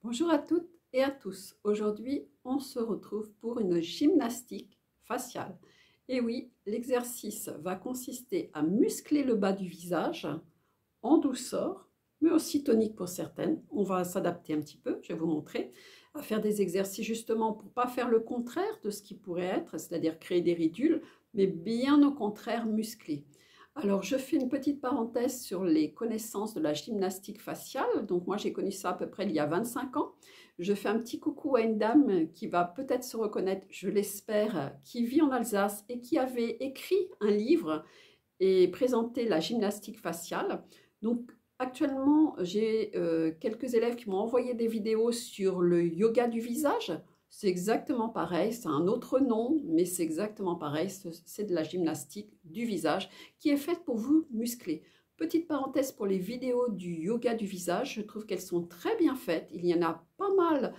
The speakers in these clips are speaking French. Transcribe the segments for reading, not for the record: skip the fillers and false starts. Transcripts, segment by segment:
Bonjour à toutes et à tous. Aujourd'hui, on se retrouve pour une gymnastique faciale. Et oui, l'exercice va consister à muscler le bas du visage en douceur, mais aussi tonique pour certaines. On va s'adapter un petit peu, je vais vous montrer, à faire des exercices justement pour ne pas faire le contraire de ce qui pourrait être, c'est-à-dire créer des ridules, mais bien au contraire muscler. Alors, je fais une petite parenthèse sur les connaissances de la gymnastique faciale. Donc, moi, j'ai connu ça à peu près il y a 25 ans. Je fais un petit coucou à une dame qui va peut-être se reconnaître, je l'espère, qui vit en Alsace et qui avait écrit un livre et présenté la gymnastique faciale. Donc, actuellement, j'ai quelques élèves qui m'ont envoyé des vidéos sur le yoga du visage. C'est exactement pareil, c'est un autre nom, mais c'est exactement pareil, c'est de la gymnastique du visage qui est faite pour vous muscler. Petite parenthèse pour les vidéos du yoga du visage, je trouve qu'elles sont très bien faites. Il y en a pas mal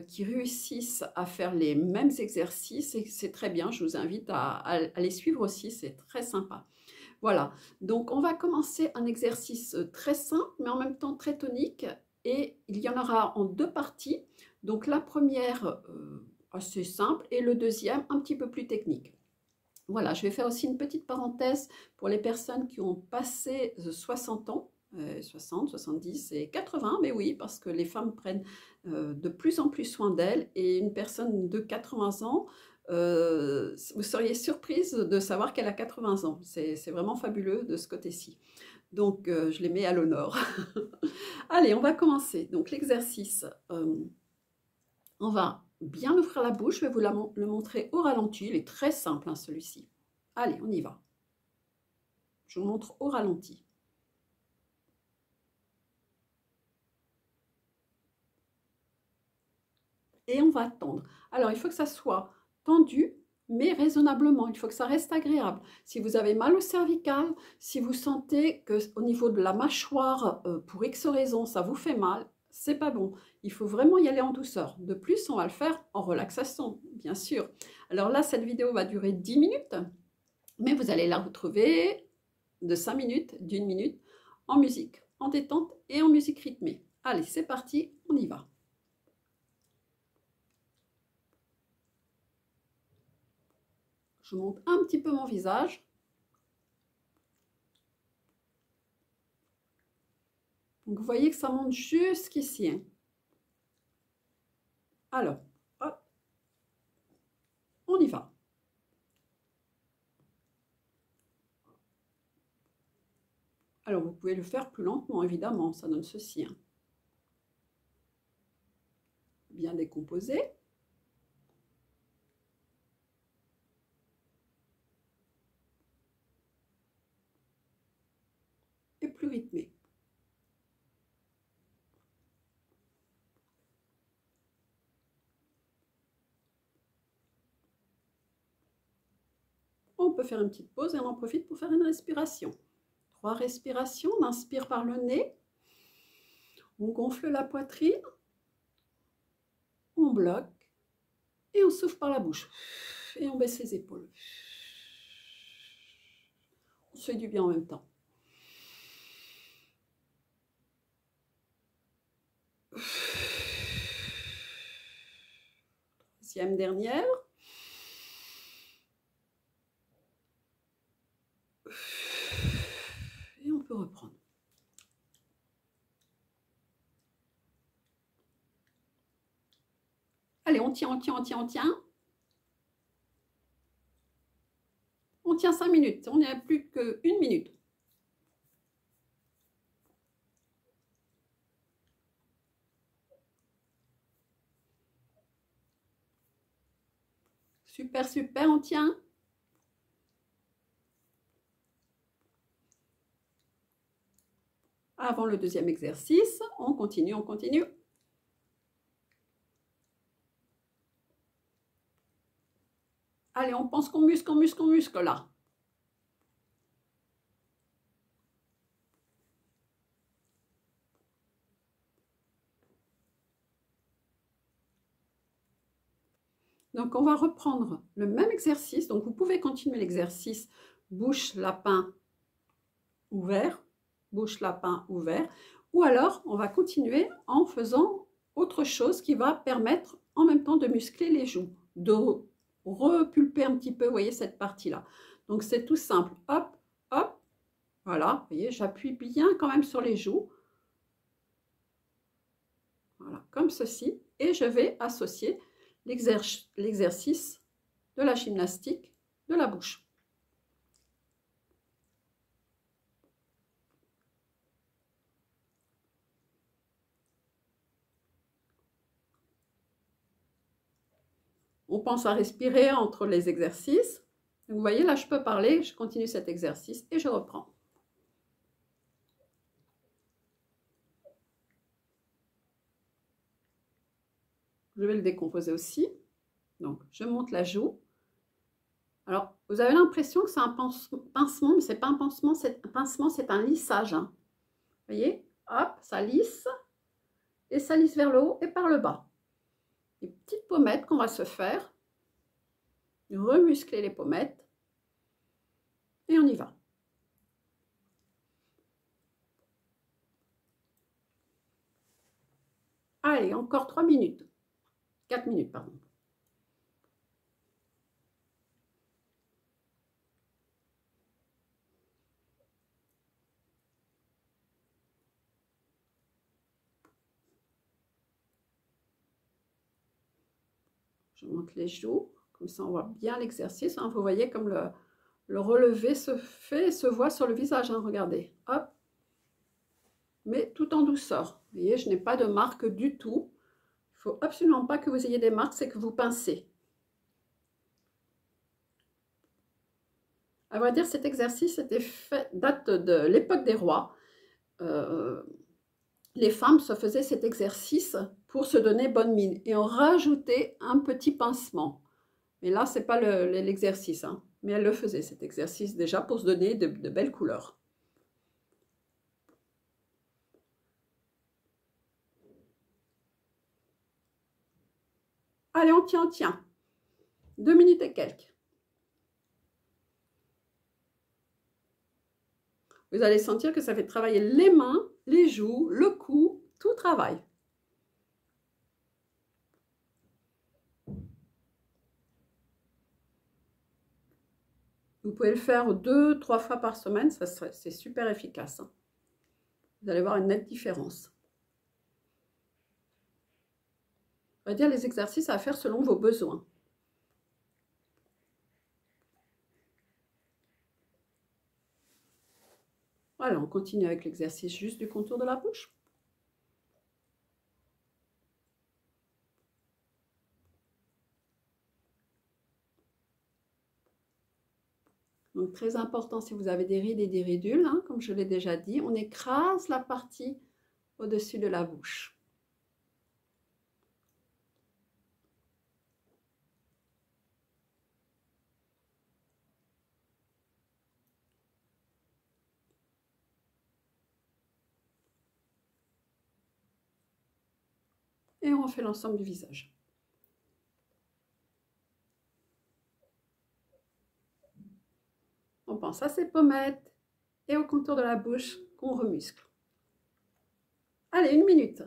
qui réussissent à faire les mêmes exercices et c'est très bien. Je vous invite à les suivre aussi, c'est très sympa. Voilà, donc on va commencer un exercice très simple, mais en même temps très tonique. Et il y en aura en deux parties. Donc la première, assez simple, et le deuxième, un petit peu plus technique. Voilà, je vais faire aussi une petite parenthèse pour les personnes qui ont passé 60 ans, 60, 70 et 80, mais oui, parce que les femmes prennent de plus en plus soin d'elles. Et une personne de 80 ans, vous seriez surprise de savoir qu'elle a 80 ans. C'est vraiment fabuleux de ce côté-ci. Donc, je les mets à l'honneur. Allez, on va commencer. Donc, l'exercice, on va bien ouvrir la bouche. Je vais vous le montrer au ralenti. Il est très simple, hein, celui-ci. Allez, on y va. Je vous montre au ralenti. Et on va tendre. Alors, il faut que ça soit tendu, mais raisonnablement. Il faut que ça reste agréable. Si vous avez mal au cervical, si vous sentez qu'au niveau de la mâchoire, pour X raison, ça vous fait mal, c'est pas bon. Il faut vraiment y aller en douceur. De plus, on va le faire en relaxation, bien sûr. Alors là, cette vidéo va durer 10 minutes, mais vous allez la retrouver de 5 minutes, d'1 minute, en musique, en détente et en musique rythmée. Allez, c'est parti, on y va. Je monte un petit peu mon visage. Donc, vous voyez que ça monte jusqu'ici. Hein. Alors, hop, on y va. Alors, vous pouvez le faire plus lentement, évidemment, ça donne ceci. Hein. Bien décomposé. Et plus rythmé. On peut faire une petite pause et on en profite pour faire une respiration. 3 respirations, on inspire par le nez. On gonfle la poitrine. On bloque. Et on souffle par la bouche. Et on baisse les épaules. On se fait du bien en même temps. Troisième, dernière. Et on peut reprendre. Allez, on tient, on tient, on tient, on tient. On tient 5 minutes. On est à plus qu'1 minute. Super, super, on tient. Avant le deuxième exercice, on continue, on continue. Allez, on pense qu'on muscle, on muscle, on muscle là. Donc, on va reprendre le même exercice. Donc, vous pouvez continuer l'exercice bouche, lapin, ouvert, bouche, lapin, ouvert. Ou alors, on va continuer en faisant autre chose qui va permettre en même temps de muscler les joues, de repulper un petit peu, vous voyez, cette partie-là. Donc, c'est tout simple. Hop, hop, voilà, vous voyez, j'appuie bien quand même sur les joues. Voilà, comme ceci. Et je vais associer l'exercice de la gymnastique de la bouche. On pense à respirer entre les exercices. Donc, vous voyez, là, je peux parler, je continue cet exercice et je reprends. Je vais le décomposer aussi. Donc, je monte la joue. Alors, vous avez l'impression que c'est un pincement, mais ce n'est pas un pincement, c'est un lissage. Hein. Vous voyez, hop, ça lisse. Et ça lisse vers le haut et par le bas. Des petites pommettes qu'on va se faire. Remuscler les pommettes. Et on y va. Allez, encore 3 minutes. 4 minutes, pardon. Je monte les joues, comme ça on voit bien l'exercice. Hein. Vous voyez comme le relevé se fait et se voit sur le visage. Hein. Regardez, hop. Mais tout en douceur. Vous voyez, je n'ai pas de marque du tout. Il ne faut absolument pas que vous ayez des marques, c'est que vous pincez. À vrai dire, cet exercice date de l'époque des rois. Les femmes se faisaient cet exercice pour se donner bonne mine. Et on rajoutait un petit pincement. Mais là, ce n'est pas l'exercice. Hein. Mais elles le faisaient, cet exercice, déjà pour se donner de belles couleurs. Allez, on tient, on tient. 2 minutes et quelques. Vous allez sentir que ça fait travailler les mains, les joues, le cou, tout travaille. Vous pouvez le faire 2-3 fois par semaine, c'est super efficace. Hein. Vous allez voir une nette différence. On va dire les exercices à faire selon vos besoins. Voilà, on continue avec l'exercice juste du contour de la bouche. Donc, très important, si vous avez des rides et des ridules, hein, comme je l'ai déjà dit, on écrase la partie au-dessus de la bouche. Et on refait l'ensemble du visage. On pense à ces pommettes et au contour de la bouche qu'on remuscle. Allez, 1 minute.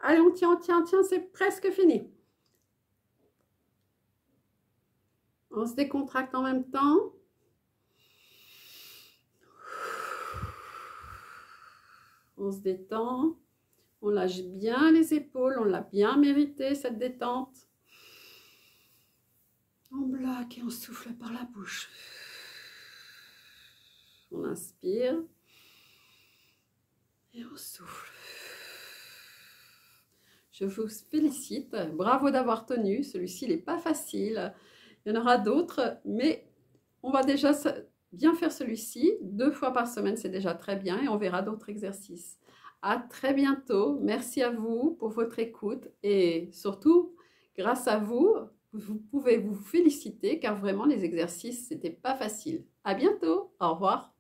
Allez, on tient, c'est presque fini. On se décontracte en même temps. On se détend. On lâche bien les épaules. On l'a bien mérité, cette détente. On bloque et on souffle par la bouche. On inspire. Et on souffle. Je vous félicite. Bravo d'avoir tenu. Celui-ci, il n'est pas facile. Il y en aura d'autres, mais on va déjà bien faire celui-ci. 2 fois par semaine, c'est déjà très bien et on verra d'autres exercices. À très bientôt. Merci à vous pour votre écoute et surtout, grâce à vous, vous pouvez vous féliciter car vraiment les exercices, c'était pas facile. À bientôt. Au revoir.